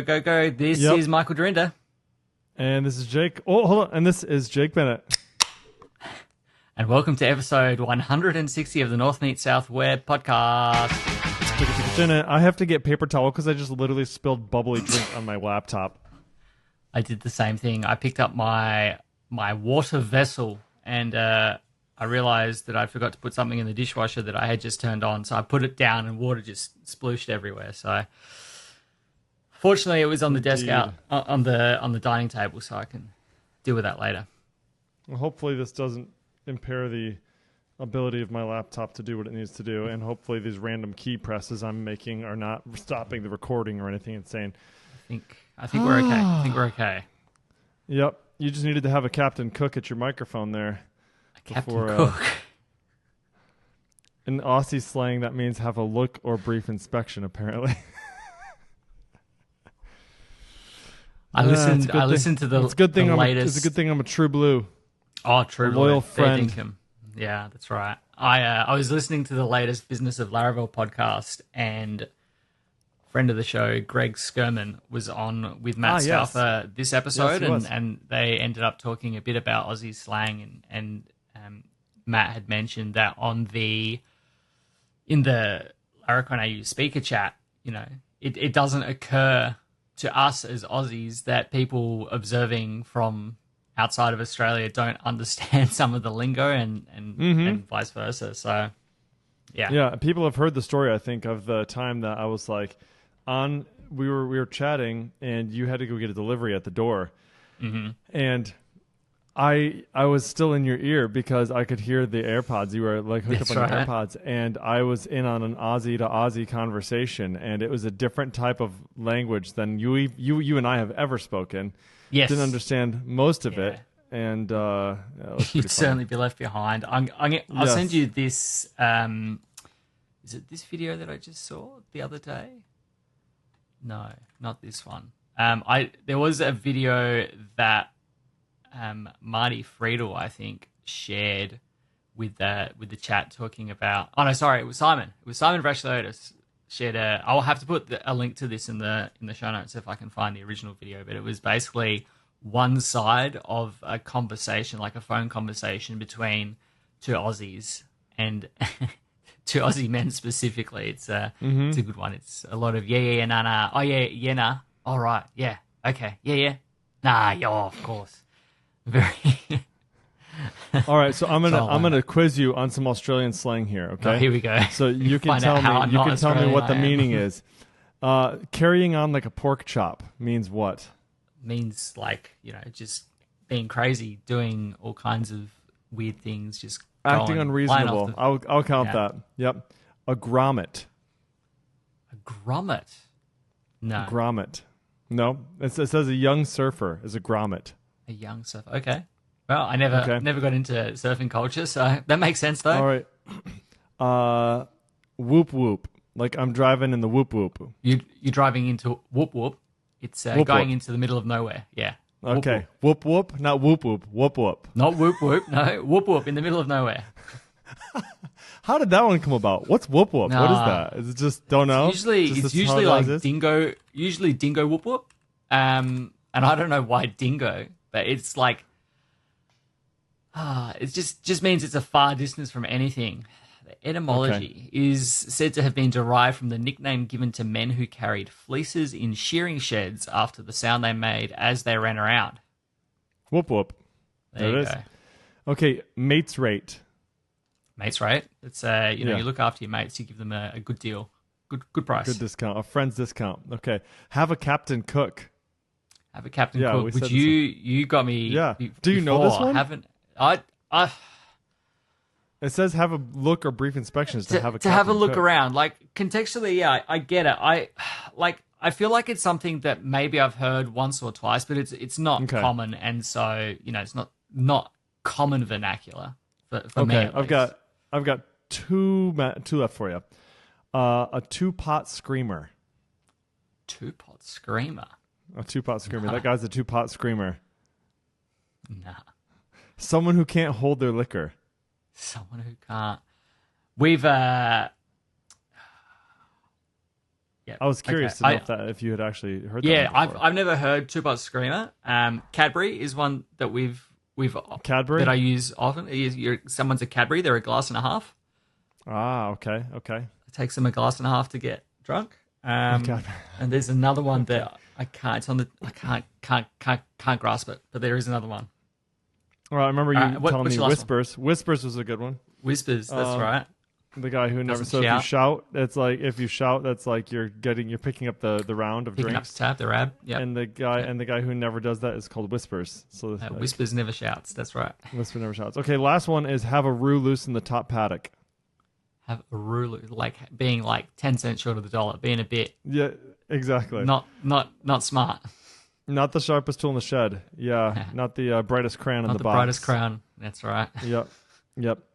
Go, go. This Yep. is Michael Dorinda. And this is Jake. Oh, hold on. And this is Jake Bennett. And welcome to episode 160 of the North Meet South Web podcast. I have to get paper towel because I just literally spilled bubbly drink on my laptop. I did the same thing. I picked up my water vessel and I realized that I forgot to put something in the dishwasher that I had just turned on. So I put it down and water just splooshed everywhere. So fortunately, it was on the desk out on the dining table, so I can deal with that later. Well, hopefully this doesn't impair the ability of my laptop to do what it needs to do, and hopefully these random key presses I'm making are not stopping the recording or anything insane. I think we're okay. I think we're okay. Yep. You just needed to have a Captain Cook at your microphone there. Captain Cook. In Aussie slang, that means have a look or brief inspection, apparently. I listened to the it's a good thing latest. It's a good thing I'm a true blue. Oh, true blue. Loyal friend. Yeah, that's right. I was listening to the latest Business of Laravel podcast, and friend of the show, Greg Skirman, was on with Matt Stauffer this episode, and they ended up talking a bit about Aussie slang, and Matt had mentioned that in the Laracon AU speaker chat, you know, it doesn't occur to us as Aussies that people observing from outside of Australia don't understand some of the lingo and vice versa. So, yeah. Yeah, people have heard the story, I think, of the time that I was like we were chatting and you had to go get a delivery at the door. Mm-hmm. And I was still in your ear because I could hear the AirPods. You were like hooked up on the AirPods, and I was in on an Aussie to Aussie conversation, and it was a different type of language than you and I have ever spoken. Yes. Didn't understand most of it, and you'd certainly be left behind. I'll send you this. Is it this video that I just saw the other day? No, not this one. There was a video that Marty Friedel, I think, shared with the chat talking about. Oh no, sorry, it was Simon. It was Simon Brashlotis shared I'll have to put a link to this in the show notes if I can find the original video. But it was basically one side of a conversation, like a phone conversation between two Aussies and two Aussie men specifically. It's a good one. It's a lot of yeah, nah, nah. Oh yeah, nah. All right, yeah, okay, yeah, nah, yeah, of course. Very. All right, so I'm gonna quiz you on some Australian slang here. Okay, here we go. So you can tell me what the meaning is. Carrying on like a pork chop means what? Means like, you know, just being crazy, doing all kinds of weird things, just acting unreasonable. I'll count that. Yep. A grommet. A grommet. No. A grommet. No. It says a young surfer is a grommet. A young surfer. Okay. Well, I never got into surfing culture, so that makes sense though. All right. Whoop whoop. Like I'm driving in the whoop whoop. You're driving into whoop whoop. It's going into the middle of nowhere. Yeah. Okay. Whoop whoop. Not whoop whoop. Whoop whoop. Not whoop whoop. No. Whoop whoop in the middle of nowhere. How did that one come about? What's whoop whoop? What is that? Is it just don't know? It's usually like dingo. Usually dingo whoop whoop. And I don't know why dingo, but it's like it just means it's a far distance from anything. The etymology is said to have been derived from the nickname given to men who carried fleeces in shearing sheds after the sound they made as they ran around. Whoop whoop. There you go. Okay, mates rate. Mates rate. It's you look after your mates, you give them a good deal, good price, good discount, a friend's discount. Okay, have a Captain Cook. Have a Captain Cook, which you got me. Yeah. Do you before. know this one? Haven't I? It says have a look or brief inspections to have a to have a look Cook. around. Like contextually, yeah, I get it. I feel like it's something that maybe I've heard once or twice, but it's not common, and so it's not common vernacular for me. Okay, I've got two left for you. A two-pot screamer. Two-pot screamer. A two-pot screamer. Nah. That guy's a two-pot screamer. Nah. Someone who can't hold their liquor. Someone who can't. We've Yeah. I was curious Okay. to know if you had actually heard that Yeah, one before. I've never heard Two Pot Screamer. Cadbury is one that we've Cadbury? that I use often. Someone's a Cadbury, they're a glass and a half. Ah, okay. It takes them a glass and a half to get drunk. Okay. And there's another one that I can't. It's on the. I can't grasp it. But there is another one. Well, I remember you telling what's me your last Whispers. Whispers was a good one. Whispers. That's right. The guy who never. Doesn't So shout. if you shout, that's like you're picking up the round of Picking up drinks. the tab, the rab. Yeah. And the guy who never does that is called Whispers. So Whispers never shouts. That's right. Whisper never shouts. Okay, last one is have a roux loose in the top paddock. Have a ruler, like being like 10 cents short of the dollar, being a bit Yeah, exactly. not smart. Not the sharpest tool in the shed. Yeah, not the brightest crayon in Not the the box. brightest crown. That's right. Yep.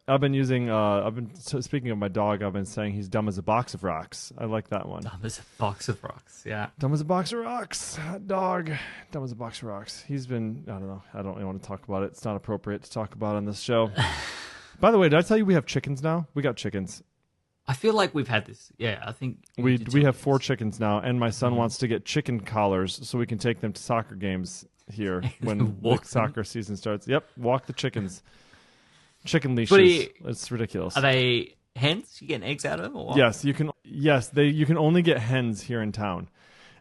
I've been speaking of my dog, I've been saying he's dumb as a box of rocks. I like that one. Oh, there's a box of rocks. Yeah. Dumb as a box of rocks. Dog. Dumb as a box of rocks. He's been, I don't know. I don't really want to talk about it. It's not appropriate to talk about on this show. By the way, did I tell you we have chickens now? We got chickens. I feel like we've had this. Yeah, I think We have 4 chickens now, and my son wants to get chicken collars so we can take them to soccer games here when the soccer season starts. Yep, walk the chickens. Chicken leashes. It's ridiculous. Are they hens? You getting eggs out of them? Or what? Yes, you can. Yes, you can only get hens here in town,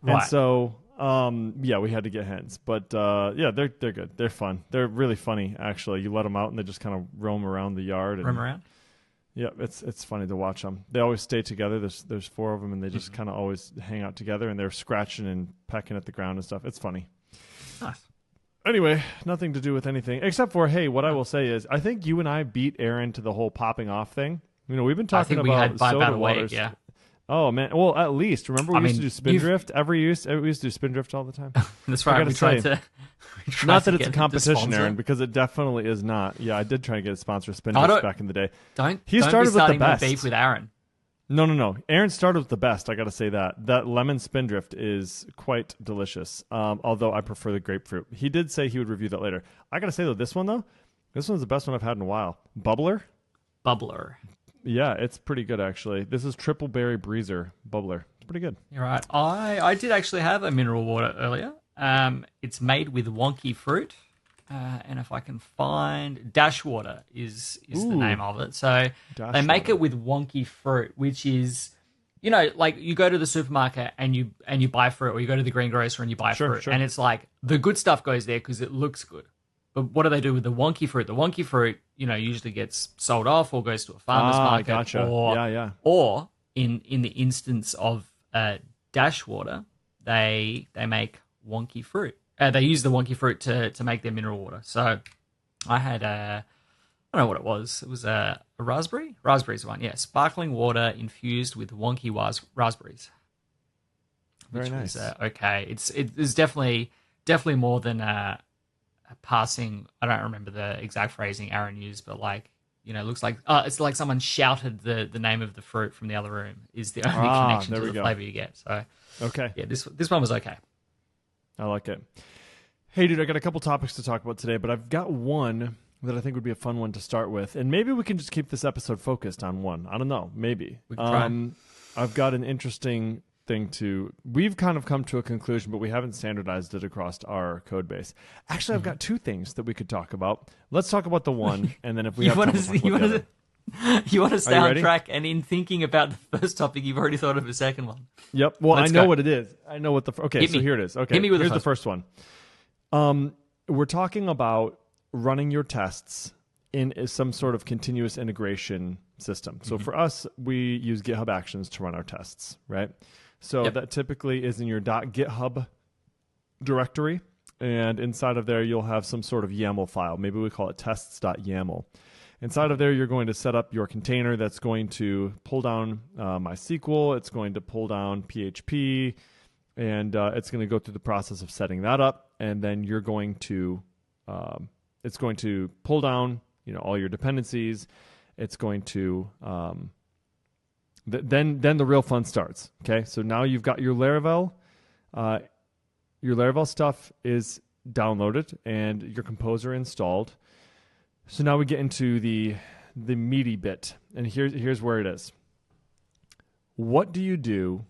Right. and so we had to get hens. But they're good. They're fun. They're really funny actually. You let them out and they just kind of roam around the yard. Roam around. Yeah, it's funny to watch them. They always stay together. There's 4 of them, and they just kind of always hang out together, and they're scratching and pecking at the ground and stuff. It's funny. Nice. Anyway, nothing to do with anything except for, hey, what I will say is I think you and I beat Aaron to the whole popping off thing. You know, we've been talking I think about we had by soda about a waters. week. Yeah. Oh man, well at least remember we used to do Spindrift. We used to do Spindrift all the time. That's right. We tried to. Not that it's a competition, Aaron, because it definitely is not. Yeah, I did try to get a sponsor of Spindrift back in the day. Don't started be with the best. Beef with Aaron. No. Aaron started with the best. I got to say that lemon Spindrift is quite delicious. Although I prefer the grapefruit. He did say he would review that later. I got to say this one's the best one I've had in a while. Bubbler. Yeah, it's pretty good actually. This is Triple Berry Breezer Bubbler. It's pretty good. You're right. I did actually have a mineral water earlier. It's made with wonky fruit. And if I can find Dash Water is the name of it. So they make it with wonky fruit, which is, you know, like you go to the supermarket and you buy fruit, or you go to the greengrocer and you buy fruit, and it's like the good stuff goes there because it looks good. But what do they do with the wonky fruit? The wonky fruit, you know, usually gets sold off or goes to a farmer's market. Gotcha. Or in the instance of Dash Water, they make wonky fruit. They use the wonky fruit to make their mineral water. So I had I don't know what it was. It was a raspberry? Raspberries one, yeah. Sparkling water infused with wonky raspberries. Very nice. Okay. It's definitely more than a passing, I don't remember the exact phrasing Aaron used, but like, you know, it looks like it's like someone shouted the name of the fruit from the other room is the only connection to the flavor you get. So okay. Yeah, this one was okay. I like it. Hey, dude, I got a couple topics to talk about today, but I've got one that I think would be a fun one to start with. And maybe we can just keep this episode focused on one. I don't know. Maybe. We can try. I've got an interesting thing we've kind of come to a conclusion, but we haven't standardized it across our code base. Actually, I've got 2 things that we could talk about. Let's talk about the one, and then if we have time, you want to stay on track, and in thinking about the first topic, you've already thought of a second one. Yep. Well, I know what it is. I know what here it is. Okay. Hit me with Here's the first one. We're talking about running your tests in some sort of continuous integration system. So for us, we use GitHub Actions to run our tests, right? So that typically is in your .github directory, and inside of there, you'll have some sort of YAML file. Maybe we call it tests.yaml. Inside of there, you're going to set up your container that's going to pull down MySQL. It's going to pull down PHP, and it's going to go through the process of setting that up. And then you're going to, it's going to pull down, you know, all your dependencies. It's going to, then the real fun starts. Okay, so now you've got your Laravel. Your Laravel stuff is downloaded and your composer installed. So now we get into the meaty bit, and here's where it is. What do you do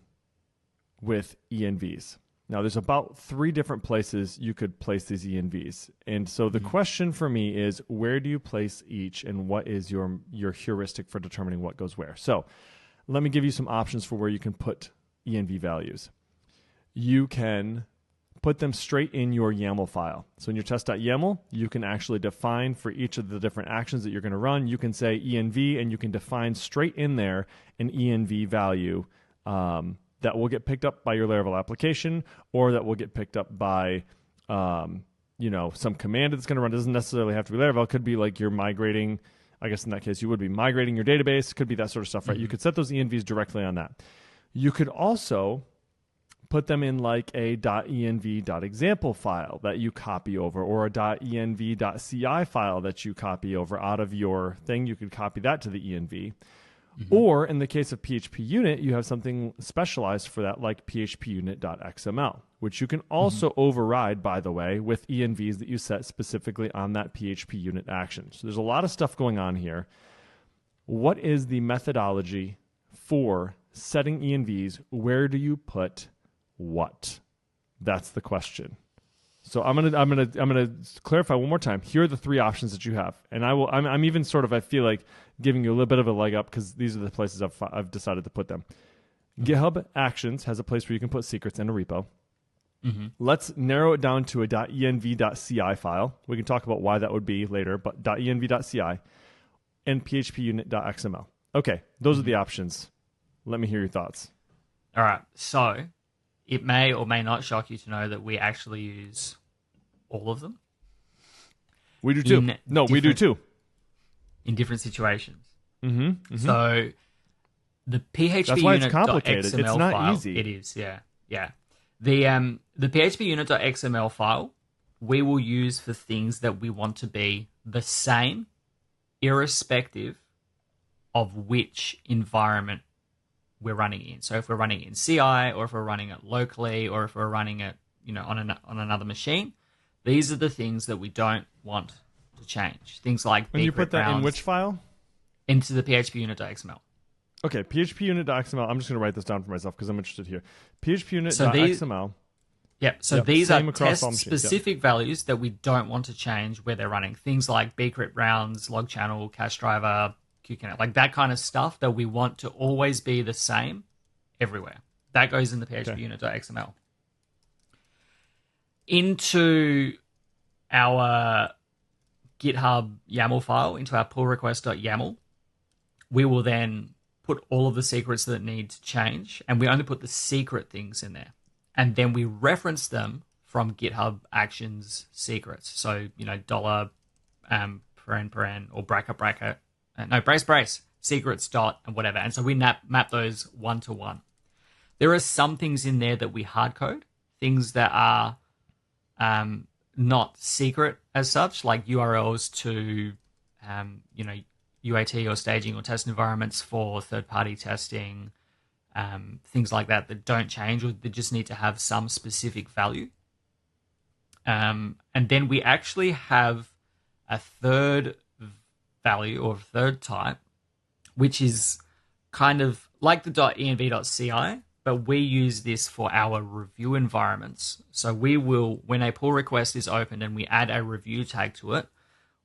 with envs. Now, there's about 3 different places you could place these envs. And so the question for me is, where do you place each, and what is your heuristic for determining what goes where? So let me give you some options for where you can put env values. You can put them straight in your YAML file. So in your test.yaml, you can actually define for each of the different actions that you're going to run. You can say env, and you can define straight in there an env value that will get picked up by your Laravel application, or that will get picked up by some command that's going to run. It doesn't necessarily have to be Laravel. It could be like you're migrating. I guess in that case, you would be migrating your database. It could be that sort of stuff, right? You could set those envs directly on that. You could also put them in like a .env.example file that you copy over, or a .env.ci file that you copy over out of your thing. You could copy that to the env. Or in the case of PHP unit, you have something specialized for that, like phpunit.xml, which you can also override, by the way, with envs that you set specifically on that PHP unit action. So there's a lot of stuff going on here. What is the methodology for setting envs? Where do you put what? That's the question. So I'm gonna clarify one more time. Here are the 3 options that you have, and I'm even sort of, I feel like, giving you a little bit of a leg up because these are the places I've decided to put them. GitHub Actions has a place where you can put secrets in a repo. Let's narrow it down to a .env.ci file. We can talk about why that would be later, but .env.ci and phpunit.xml. Okay, those are the options. Let me hear your thoughts. All right, so it may or may not shock you to know that we actually use all of them. We do too. We do too. In different situations. So the PHP that's why it's complicated. .xml it's not file, easy. It is, yeah. The PHP unit.xml file we will use for things that we want to be the same, irrespective of which environment we're running in. So if we're running in CI, or if we're running it locally, or if we're running it, on another machine, these are the things that we don't want to change. Things like when you put that in which file? Into the PHP unit.xml. Okay, PHP unit.xml. I'm just going to write this down for myself because I'm interested here. PHP unit.xml. These are test-specific values that we don't want to change where they're running. Things like bcrypt rounds, log channel, cache driver, QConnect, like that kind of stuff that we want to always be the same everywhere. That goes in the PHP unit.xml. Into our GitHub YAML file, into our pull request.yaml, we will then put all of the secrets that need to change, and we only put the secret things in there. And then we reference them from GitHub Actions secrets. So, dollar, paren, or bracket, brace, secrets, dot, and whatever. And so we map those one-to-one. There are some things in there that we hard code, things that are not secret as such, like URLs to, UAT or staging or test environments for third-party testing, things like that don't change, or they just need to have some specific value. And then we actually have a third value or third type, which is kind of like the .env.ci, but we use this for our review environments. So we will, when a pull request is opened and we add a review tag to it,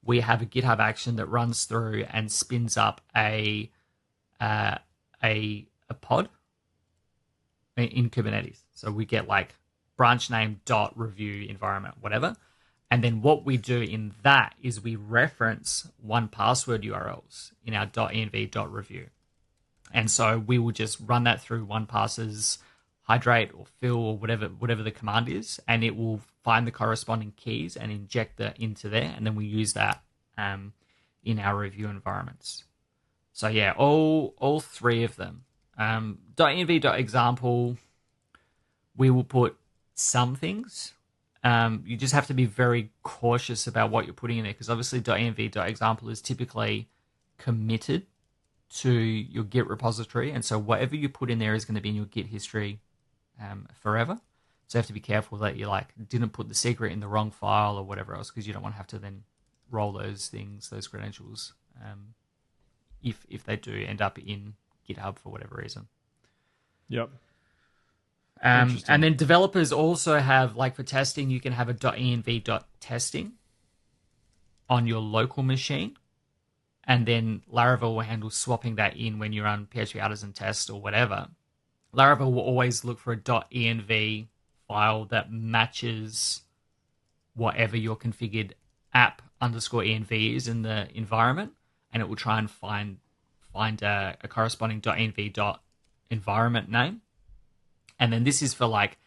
we have a GitHub action that runs through and spins up a pod in Kubernetes. So we get like branch name dot review environment, whatever. And then what we do in that is we reference 1Password URLs in our .env.review. And so we will just run that through 1Pass's hydrate or fill or whatever the command is, and it will find the corresponding keys and inject that into there, and then we use that in our review environments. So yeah, all 3 of them. .env.example, we will put some things. You just have to be very cautious about what you're putting in there, because obviously .env.example is typically committed to your Git repository, and so whatever you put in there is going to be in your Git history forever. So you have to be careful that you didn't put the secret in the wrong file or whatever else, because you don't want to have to then roll those credentials, if they do end up in GitHub for whatever reason. Yep. And then developers also have, like for testing, you can have a .env.testing on your local machine. And then Laravel will handle swapping that in when you run PHP Artisan test or whatever. Laravel will always look for a .env file that matches whatever your configured app_env is in the environment, and it will try and find a corresponding .env.environment name. And then this is for like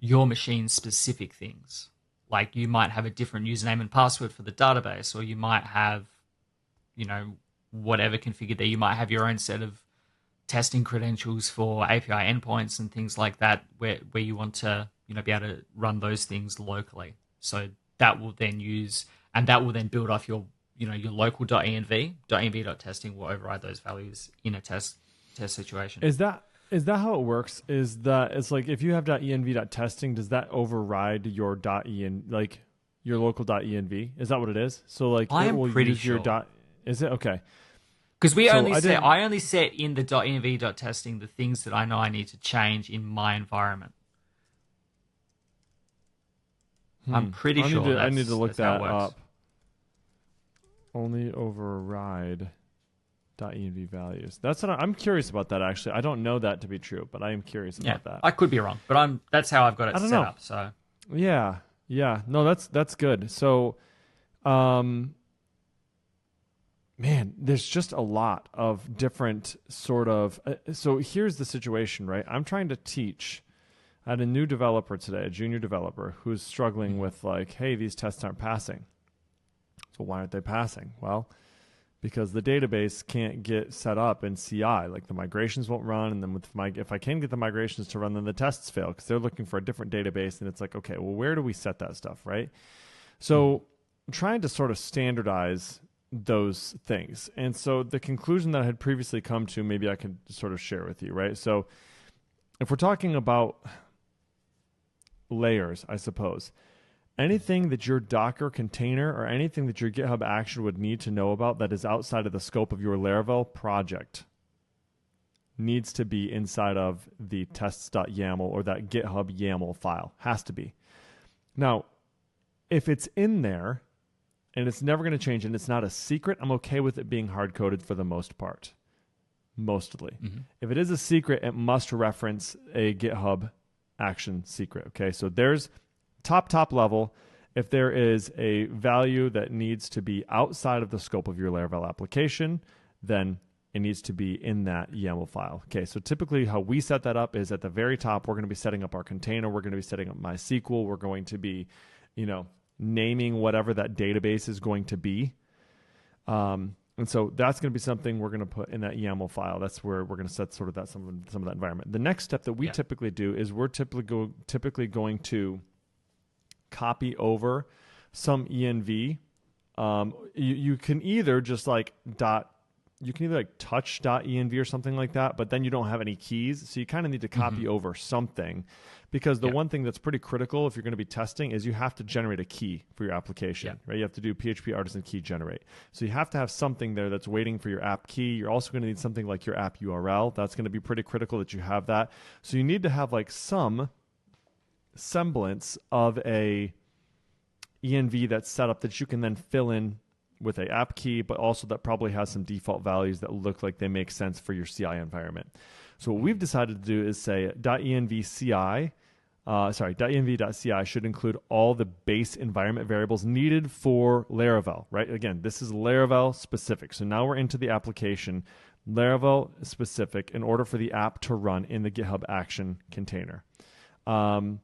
your machine specific things. Like you might have a different username and password for the database, or you might have, whatever configured there. You might have your own set of testing credentials for API endpoints and things like that, where you want to, be able to run those things locally. So that will then build off your local .env.testing will override those values in a test situation. Is that how it works? Is that it's like if you have .env.testing, does that override your your local .env? Is that what it is? So like I am pretty sure. Is it okay? Because I only set in the .env.testing the things that I know I need to change in my environment. I'm pretty sure. I need to look that up. Only override .env values. That's what I'm curious about that. Actually, I don't know that to be true, but I am curious about that. I could be wrong, but that's how I've got it set up. So yeah, no, that's good. So, man, there's just a lot of different sort of. So here's the situation, right? I'm trying to teach. I had a new developer today, a junior developer, who's struggling with like, hey, these tests aren't passing. So why aren't they passing? Well, because the database can't get set up in CI. Like the migrations won't run, and then if I can get the migrations to run, then the tests fail because they're looking for a different database. And it's like, okay, well, where do we set that stuff, right? So I'm trying to sort of standardize those things. And so the conclusion that I had previously come to, maybe I can sort of share with you, right? So if we're talking about layers, I suppose, anything that your Docker container or anything that your GitHub action would need to know about that is outside of the scope of your Laravel project needs to be inside of the tests.yaml or that GitHub YAML file. Has to be. Now, if it's in there and it's never going to change and it's not a secret, I'm okay with it being hard-coded for the most part. Mostly. Mm-hmm. If it is a secret, it must reference a GitHub action secret. Okay, so there's top level. If there is a value that needs to be outside of the scope of your Laravel application, then it needs to be in that YAML file. Okay, so typically how we set that up is at the very top, we're going to be setting up our container. We're going to be setting up MySQL. We're going to be, naming whatever that database is going to be. And so that's going to be something we're going to put in that YAML file. That's where we're going to set sort of that some of that environment. The next step that we typically do is we're typically going to copy over some env. You can either just like touch .env or something like that, but then you don't have any keys. So you kind of need to copy over something, because the one thing that's pretty critical if you're going to be testing is you have to generate a key for your application, right? You have to do PHP Artisan key generate. So you have to have something there that's waiting for your app key. You're also going to need something like your app URL. That's going to be pretty critical that you have that. So you need to have like some semblance of a env that's set up that you can then fill in with a app key, but also that probably has some default values that look like they make sense for your CI environment. So what we've decided to do is say .env.ci should include all the base environment variables needed for Laravel, right? Again, this is Laravel specific. So now we're into the application, Laravel specific, in order for the app to run in the GitHub action container. So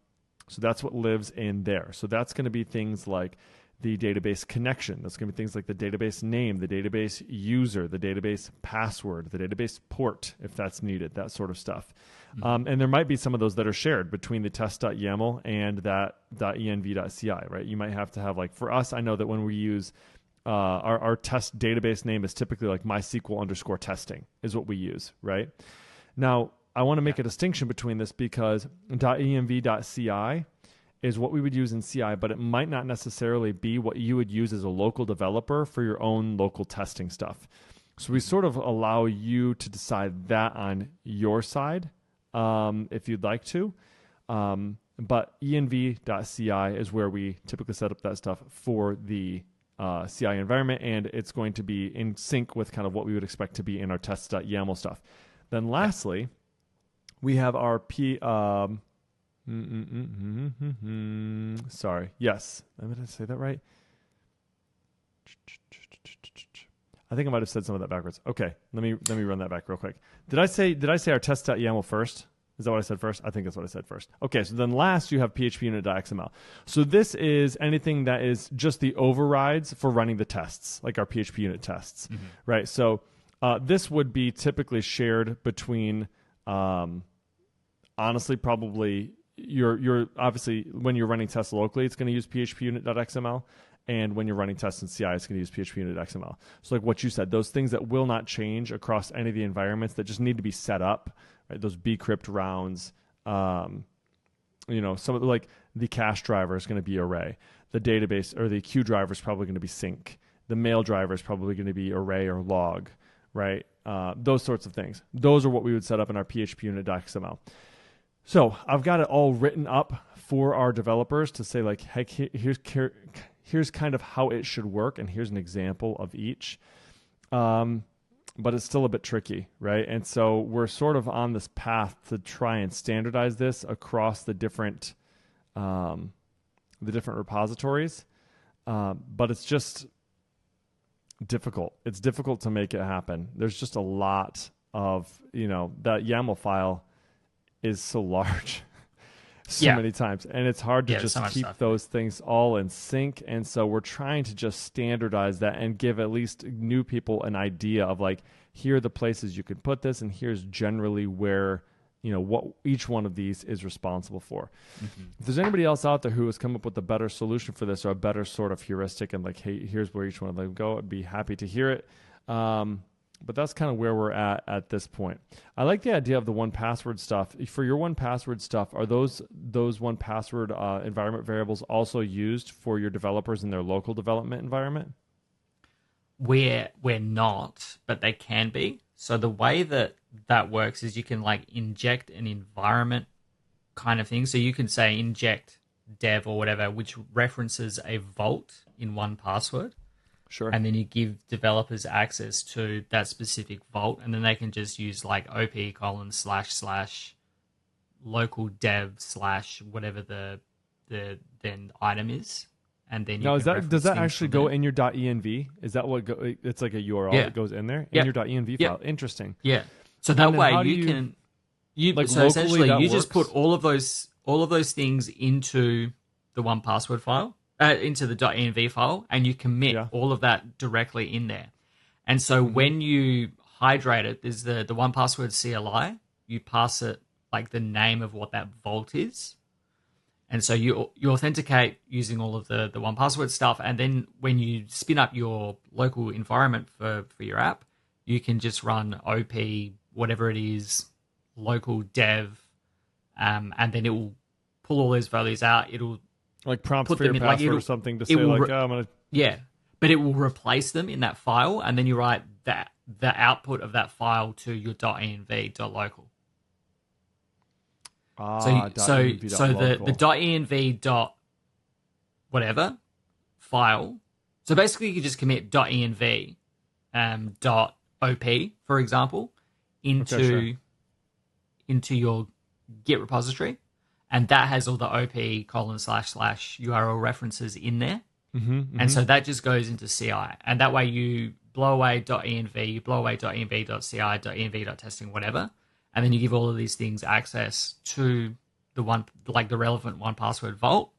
that's what lives in there. So that's going to be things like the database connection. That's going to be things like the database name, the database user, the database password, the database port, if that's needed, that sort of stuff. And there might be some of those that are shared between the test.yaml and that .env.ci, right? You might have to have, like, for us, I know that when we use our test database name is typically like MySQL_testing is what we use, right? Now, I want to make a distinction between this because .env.ci is what we would use in CI, but it might not necessarily be what you would use as a local developer for your own local testing stuff. So we sort of allow you to decide that on your side if you'd like to. But env.ci is where we typically set up that stuff for the CI environment, and it's going to be in sync with kind of what we would expect to be in our tests.yaml stuff. Then lastly, we have our sorry. Yes. Did I say that right? I think I might have said some of that backwards. Okay. Let me run that back real quick. Did I say our test.yaml first? Is that what I said first? I think that's what I said first. Okay, so then last you have phpunit.xml. So this is anything that is just the overrides for running the tests, like our PHP unit tests, right? So this would be typically shared between, honestly, probably you're obviously when you're running tests locally, it's going to use phpunit.xml. And when you're running tests in CI, it's going to use phpunit.xml. So like what you said, those things that will not change across any of the environments that just need to be set up, right? Those bcrypt rounds, some of like the cache driver is going to be array. The database or the queue driver is probably going to be sync. The mail driver is probably going to be array or log, right? Those sorts of things. Those are what we would set up in our phpunit.xml. So I've got it all written up for our developers to say like, hey, here's kind of how it should work, and here's an example of each. But it's still a bit tricky, right? And so we're sort of on this path to try and standardize this across the different repositories. But it's just difficult. It's difficult to make it happen. There's just a lot of, that YAML file is so large. Many times, and it's hard to just keep those things all in sync. And so we're trying to just standardize that and give at least new people an idea of like, here are the places you can put this, and here's generally where what each one of these is responsible for. If there's anybody else out there who has come up with a better solution for this or a better sort of heuristic and like, hey, here's where each one of them go, I'd be happy to hear it. But that's kind of where we're at this point. I like the idea of the 1Password stuff. For your 1Password stuff, are those 1Password environment variables also used for your developers in their local development environment? We're not, but they can be. So the way that works is you can like inject an environment kind of thing. So you can say inject dev or whatever, which references a vault in 1Password. Sure. And then you give developers access to that specific vault, and then they can just use like op:// local dev / whatever the then item is, and then does that actually go in your .env? Is that what it's like a URL that goes in there in your .env file? Interesting. Yeah. So that way you can so essentially you just put all of those things into the 1Password file. Into the .env file, and you commit all of that directly in there. And so when you hydrate it, there's the 1Password CLI. You pass it like the name of what that vault is, and so you authenticate using all of the 1Password stuff. And then when you spin up your local environment for your app, you can just run op whatever it is, local dev, and then it will pull all those values out. It'll like prompts for your password or something to say like, I'm going to... Yeah, but it will replace them in that file, and then you write the output of that file to your .env.local. So the .env. whatever file. So basically you just commit .env .op, for example, into your Git repository. And that has all the op:// URL references in there. And so that just goes into CI. And that way you blow away .env, you blow away .env.ci, .env.testing, whatever. And then you give all of these things access to the relevant 1Password vault.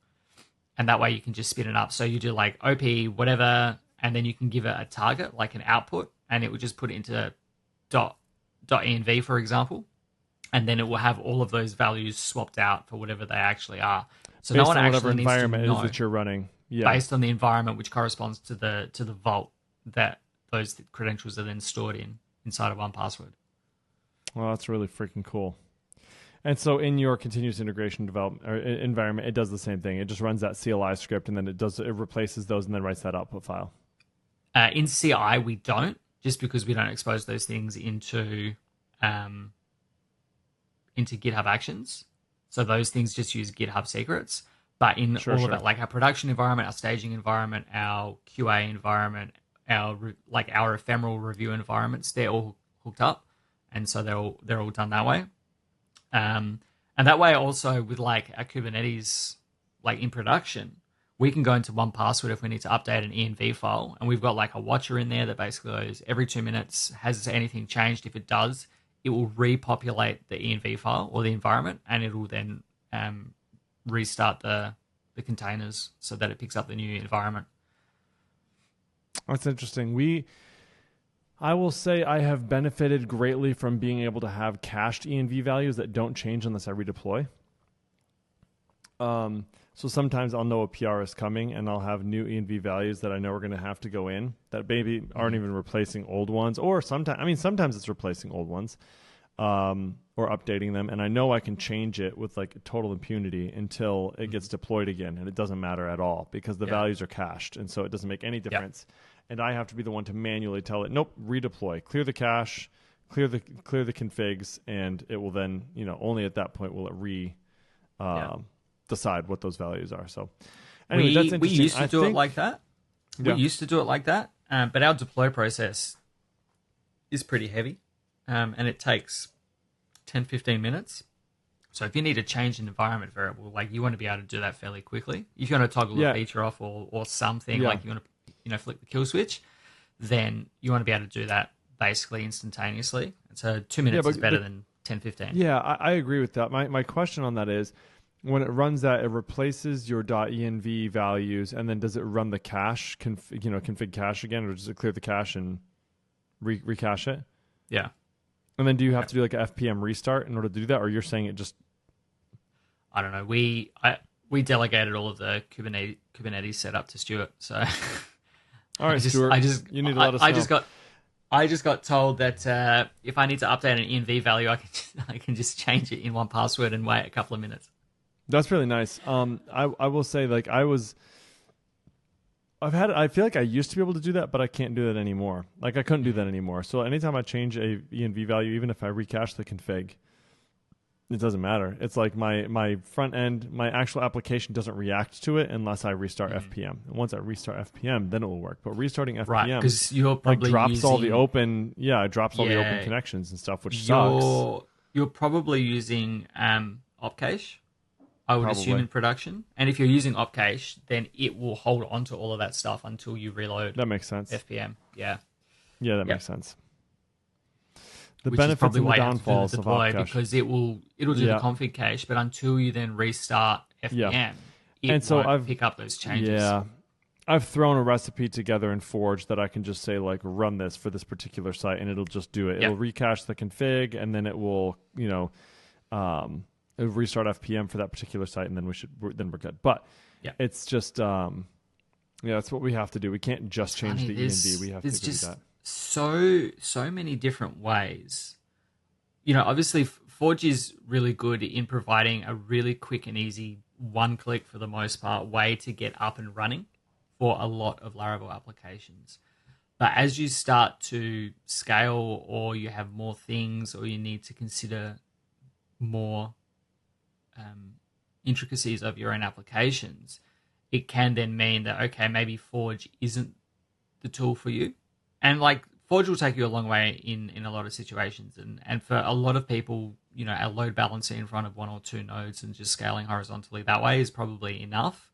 And that way you can just spin it up. So you do like op, whatever, and then you can give it a target, like an output, and it will just put it into .env, for example. And then it will have all of those values swapped out for whatever they actually are. So based no one on actually needs environment to know is that you're running. based on the environment which corresponds to the vault that those credentials are then stored inside of 1Password. Well, that's really freaking cool. And so in your continuous integration development or environment, it does the same thing. It just runs that CLI script, and then it replaces those and then writes that output file. In CI, we don't, just because we don't expose those things into GitHub Actions. So those things just use GitHub secrets. But in all of it, like our production environment, our staging environment, our QA environment, our ephemeral review environments, they're all hooked up, and so they're all done that way. And that way also with like our Kubernetes, like in production, we can go into 1Password if we need to update an env file, and we've got like a watcher in there that basically goes every 2 minutes, has anything changed? If it does, it will repopulate the env file or the environment, and it will then restart the containers so that it picks up the new environment. That's interesting. I will say I have benefited greatly from being able to have cached env values that don't change unless I redeploy. So sometimes I'll know a PR is coming and I'll have new env values that I know are going to have to go in that maybe aren't even replacing old ones, or sometimes it's replacing old ones, or updating them. And I know I can change it with like total impunity until it gets deployed again. And it doesn't matter at all because the values are cached. And so it doesn't make any difference. And I have to be the one to manually tell it, nope, redeploy, clear the cache, clear the configs. And it will then, only at that point will it decide what those values are. So anyway, that's interesting. We used to do it like that. We used to do it like that. But our deploy process is pretty heavy. And it takes 10, 15 minutes. So if you need to change an environment variable, like you want to be able to do that fairly quickly. If you want to toggle a feature off or something, like you want to flick the kill switch, then you want to be able to do that basically instantaneously. So 2 minutes is better than 10, 15. Yeah, I agree with that. My question on that is, when it runs that, it replaces your .env values, and then does it run the cache, config cache again, or does it clear the cache and recache it? Yeah. And then do you have to do like a FPM restart in order to do that, or you're saying it just... I don't know. We delegated all of the Kubernetes setup to Stuart, so... All right, Stuart, you need to let us know. I just got told that if I need to update an env value, I can just change it in 1Password and wait a couple of minutes. That's really nice. I will say, like, I feel like I used to be able to do that, but I can't do that anymore. Like, I couldn't do that anymore. So anytime I change a env value, even if I recache the config, it doesn't matter. It's like my front end, my actual application doesn't react to it unless I restart FPM. And once I restart FPM, then it will work. But restarting FPM, because you're probably drops all the open connections and stuff, which sucks. You're probably using opcache, I would assume, in production. And if you're using opcache, then it will hold on to all of that stuff until you reload. That makes sense. FPM, yeah. Yeah, that makes sense. The Which benefits and the downfalls of opcache, because it'll do the config cache, but until you then restart FPM, it won't pick up those changes. Yeah, I've thrown a recipe together in Forge that I can just say, like, run this for this particular site, and it'll just do it. It'll recache the config, and then it will, it'll restart FPM for that particular site, and then we're good. But it's just, that's what we have to do. We can't just change the env. We have to do that. So many different ways. Obviously Forge is really good in providing a really quick and easy, one-click for the most part, way to get up and running for a lot of Laravel applications. But as you start to scale, or you have more things, or you need to consider more intricacies of your own applications, it can then mean that, okay, maybe Forge isn't the tool for you. And like Forge will take you a long way in a lot of situations. And for a lot of people, our load balancer in front of one or two nodes and just scaling horizontally that way is probably enough.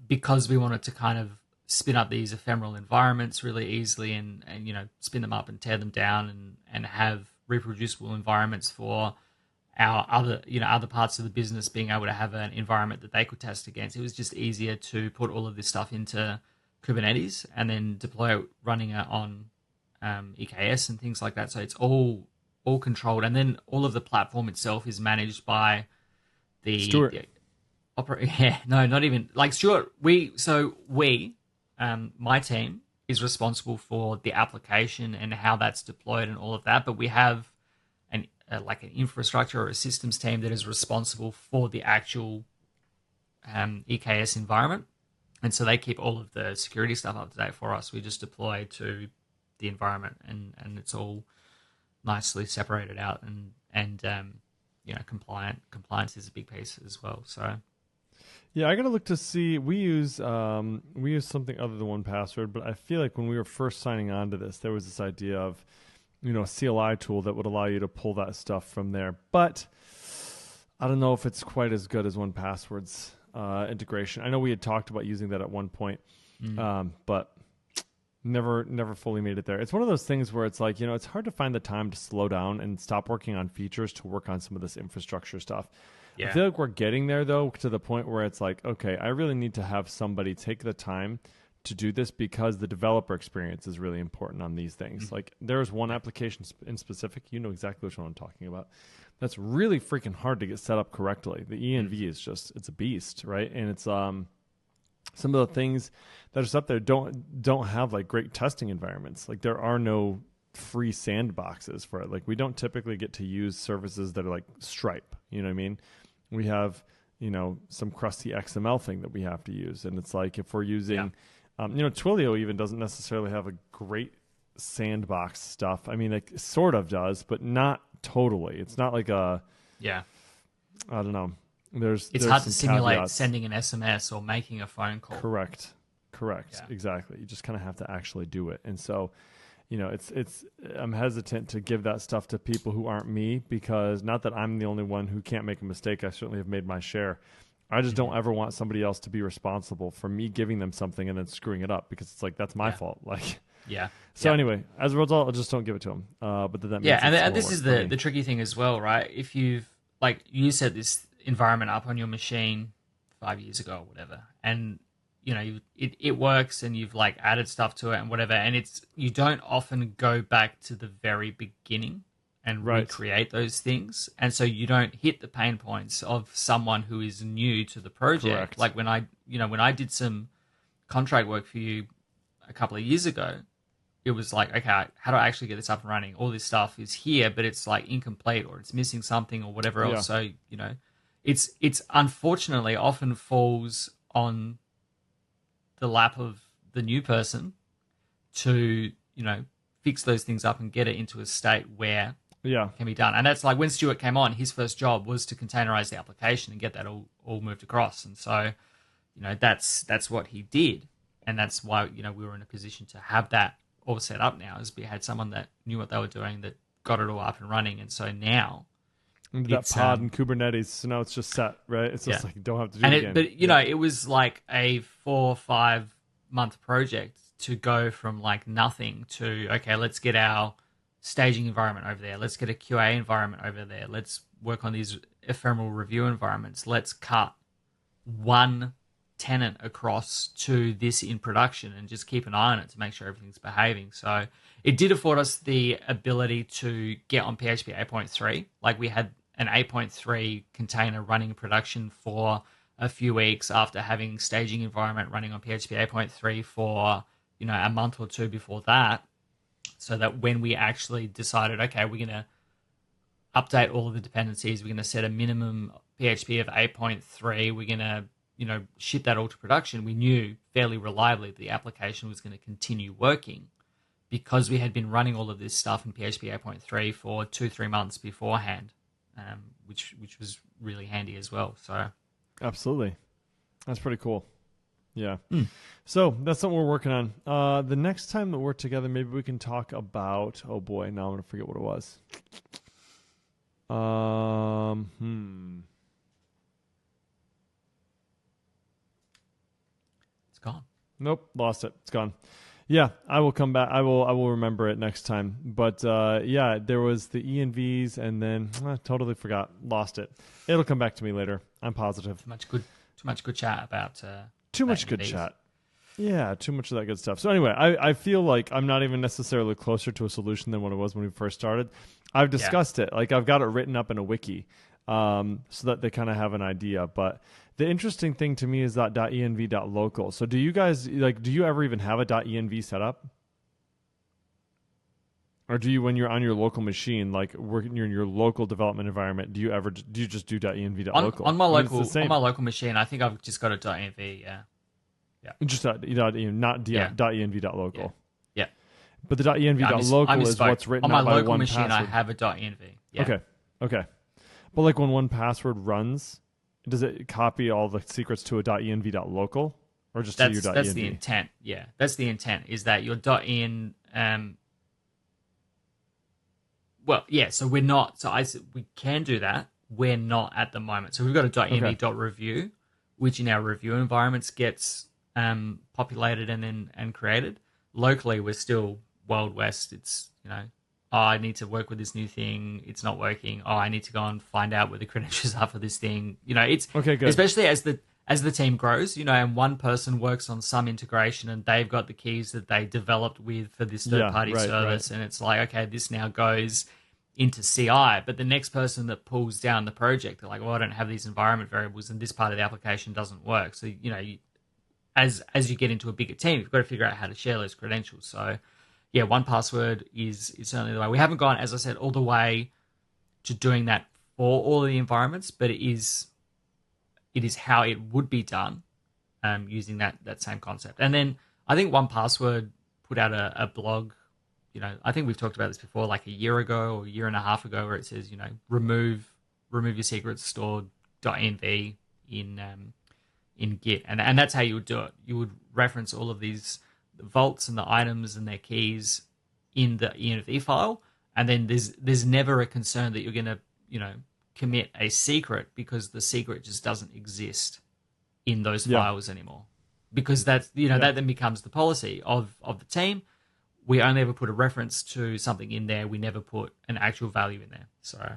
Because we wanted to kind of spin up these ephemeral environments really easily and spin them up and tear them down and have reproducible environments for our other parts of the business being able to have an environment that they could test against. It was just easier to put all of this stuff into Kubernetes and then deploy it running it on EKS and things like that. So it's all controlled, and then all of the platform itself is managed by the Stuart. Not even like Stuart. My team is responsible for the application and how that's deployed and all of that, but we have an infrastructure or a systems team that is responsible for the actual EKS environment. And so they keep all of the security stuff up to date for us. We just deploy to the environment, and it's all nicely separated out. And compliance is a big piece as well. So yeah, I gotta look to see. We use something other than 1Password, but I feel like when we were first signing on to this, there was this idea of a CLI tool that would allow you to pull that stuff from there. But I don't know if it's quite as good as 1Password's integration. I know we had talked about using that at one point, but never fully made it there. It's one of those things where it's like, it's hard to find the time to slow down and stop working on features to work on some of this infrastructure stuff. Yeah. I feel like we're getting there, though, to the point where it's like, okay, I really need to have somebody take the time to do this because the developer experience is really important on these things. Like there's one application in specific, you know exactly which one I'm talking about, that's really freaking hard to get set up correctly. The ENV is just, it's a beast, right? And it's some of the things that are just up there don't have like great testing environments. Like there are no free sandboxes for it. Like we don't typically get to use services that are like Stripe, you know what I mean? We have, some crusty XML thing that we have to use. And it's like if we're using, Twilio even doesn't necessarily have a great sandbox stuff. I mean, it sort of does, but not totally. It's not like I don't know. There's hard to simulate caveats. Sending an SMS or making a phone call. Correct. Yeah. Exactly. You just kind of have to actually do it. And so, I'm hesitant to give that stuff to people who aren't me, because not that I'm the only one who can't make a mistake. I certainly have made my share. I just don't ever want somebody else to be responsible for me giving them something and then screwing it up, because it's like, that's my fault. Like, So anyway, as a result, I just don't give it to them. But that makes and this is the tricky thing as well, right? If you've, like you set this environment up on your machine 5 years ago or whatever, and it works, and you've like added stuff to it and whatever, and you don't often go back to the very beginning and recreate those things, and so you don't hit the pain points of someone who is new to the project. Correct. Like when I did some contract work for you a couple of years ago, it was like, okay, how do I actually get this up and running? All this stuff is here, but it's like incomplete, or it's missing something, or whatever else. So it's unfortunately often falls on the lap of the new person to fix those things up and get it into a state where it can be done. And that's like when Stuart came on, his first job was to containerize the application and get that all moved across. And so that's what he did, and that's why we were in a position to have that all set up now, is we had someone that knew what they were doing, that got it all up and running. And so now that pod and Kubernetes, so now it's just set, right? It's just like you don't have to do it again. But it was like a 4 or 5 month project to go from like nothing to, okay, let's get our staging environment over there, let's get a QA environment over there, let's work on these ephemeral review environments, let's cut one tenant across to this in production and just keep an eye on it to make sure everything's behaving. So it did afford us the ability to get on PHP 8.3. Like we had an 8.3 container running in production for a few weeks after having staging environment running on PHP 8.3 for a month or two before that, so that when we actually decided, okay, we're going to update all of the dependencies, we're going to set a minimum PHP of 8.3, we're going to ship that all to production, we knew fairly reliably the application was going to continue working, because we had been running all of this stuff in PHP 8.3 for 2-3 months beforehand, which was really handy as well. So absolutely, that's pretty cool. Yeah. So that's something we're working on. The next time that we're together, maybe we can talk about, oh boy, now I'm going to forget what it was. It's gone. Nope, lost it. It's gone. Yeah, I will come back. I will remember it next time. But yeah, there was the ENVs, and then I totally forgot. Lost it. It'll come back to me later. I'm positive. Too much good chat about too much good chat. Yeah, too much of that good stuff. So anyway, I feel like I'm not even necessarily closer to a solution than what it was when we first started. I've discussed it. Like I've got it written up in a wiki, so that they kind of have an idea. But the interesting thing to me is that .env.local. So do you guys do you ever even have a .env set up? Or do you, when you're on your local machine, like working in your local development environment, do you just do .env.local? On my local machine, I think I've just got a .env, yeah. Just not .env.local. Yeah. But the .env.local is what's written on my out by local 1Password. machine. I have a .env. Yeah. Okay. But like when 1Password runs, does it copy all the secrets to a .env.local or just to your .env? That's the intent. Yeah, that's the intent. Is that your .in well, yeah. So we're not. So we can do that. We're not at the moment. So we've got a .env.review, which in our review environments gets populated and created. Locally, we're still Wild West. It's oh, I need to work with this new thing. It's not working. Oh, I need to go and find out where the credentials are for this thing. It's okay, good. Especially as the team grows, and one person works on some integration and they've got the keys that they developed for this third-party service. Right. And it's like, okay, this now goes into CI, but the next person that pulls down the project, they're like, well, I don't have these environment variables and this part of the application doesn't work. So, as you get into a bigger team, you've got to figure out how to share those credentials. So, yeah, 1Password is certainly the way. We haven't gone, as I said, all the way to doing that for all of the environments, but it is how it would be done using that same concept. And then I think 1Password put out a blog, I think we've talked about this before, like a year ago or a year and a half ago, where it says, remove your secrets stored .env in Git. And that's how you would do it. You would reference all of these vaults and the items and their keys in the env file, and then there's never a concern that you're going to commit a secret, because the secret just doesn't exist in those files anymore, because that's that then becomes the policy of the team. We only ever put a reference to something in there. We never put an actual value in there. So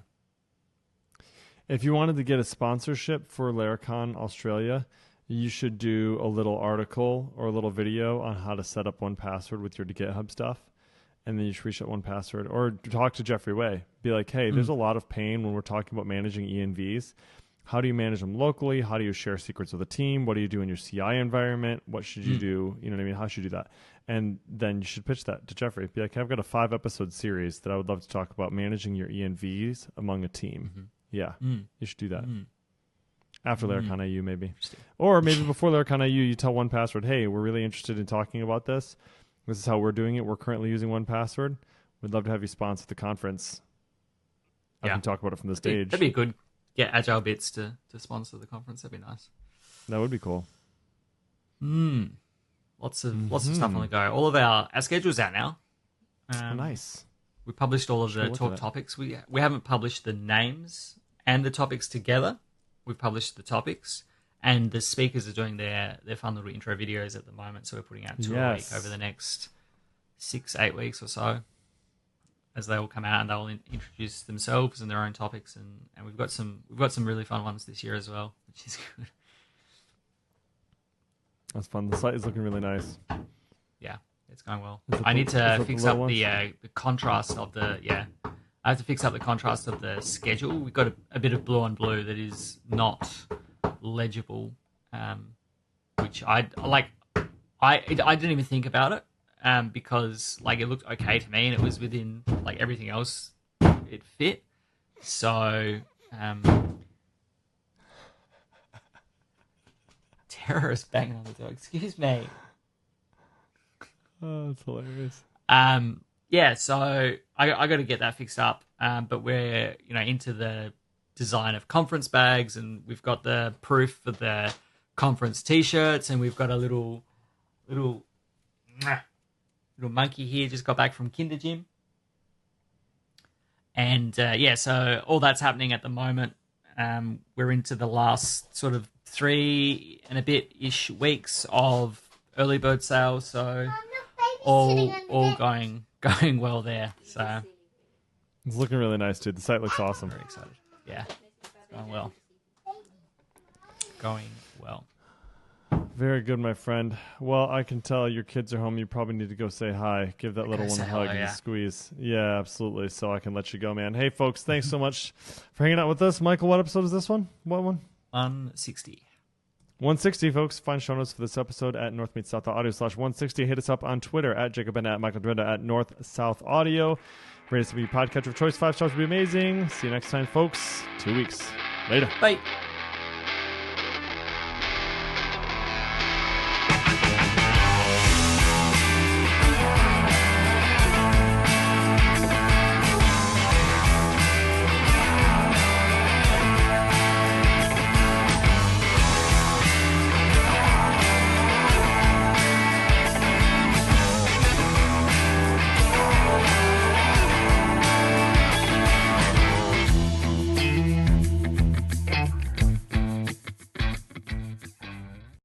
if you wanted to get a sponsorship for Laracon Australia, you should do a little article or a little video on how to set up 1Password with your GitHub stuff. And then you should reach out 1Password or talk to Jeffrey Way. Be like, hey, there's a lot of pain when we're talking about managing ENVs. How do you manage them locally? How do you share secrets with a team? What do you do in your CI environment? What should you do? You know what I mean? How should you do that? And then you should pitch that to Jeffrey. Be like, I've got a 5-episode series that I would love to talk about managing your ENVs among a team. Mm-hmm. Yeah, you should do that. After Laracon IU, maybe. Or maybe before Laracon IU, you tell 1Password, hey, we're really interested in talking about this. This is how we're doing it. We're currently using 1Password. We'd love to have you sponsor the conference. I can talk about it from the stage. That'd be good. Get Agile Bits to sponsor the conference. That'd be nice. That would be cool. Lots of stuff on the go. All of our schedule's out now. Nice. We published all of the talk topics. We haven't published the names and the topics together. We've published the topics, and the speakers are doing their fun little intro videos at the moment. So we're putting out 2 a week over the next 6-8 weeks or so, as they all come out and they'll introduce themselves and their own topics. And we've got some really fun ones this year as well, which is good. That's fun. The site is looking really nice. Yeah, it's going well. I need to fix up the contrast of the I have to fix up the contrast of the schedule. We've got a bit of blue on blue that is not legible, which I like. I didn't even think about it because like it looked okay to me and it was within like everything else it fit. So terrorist banging on the door. Excuse me. Oh, that's hilarious. Yeah, so I got to get that fixed up. But we're into the design of conference bags, and we've got the proof for the conference T-shirts, and we've got a little monkey here just got back from Kinder Gym, and so all that's happening at the moment. We're into the last sort of 3 and a bit-ish weeks of early bird sales, so all going well there. So it's looking really nice, dude. The site looks awesome. Very excited. Yeah, it's going well. Going well. Very good, my friend. Well, I can tell your kids are home. You probably need to go say hi. Give that little one a hug and a squeeze. Yeah, absolutely. So I can let you go, man. Hey, folks, thanks so much for hanging out with us. Michael, what episode is this one? What one? 160. 160, folks. Find show notes for this episode at northmeetsouth.audio/160. Hit us up on Twitter at Jacob and at Michael Drenda at North South Audio. Rate us to be podcatcher of choice. 5 stars would be amazing. See you next time, folks. 2 weeks. Later. Bye.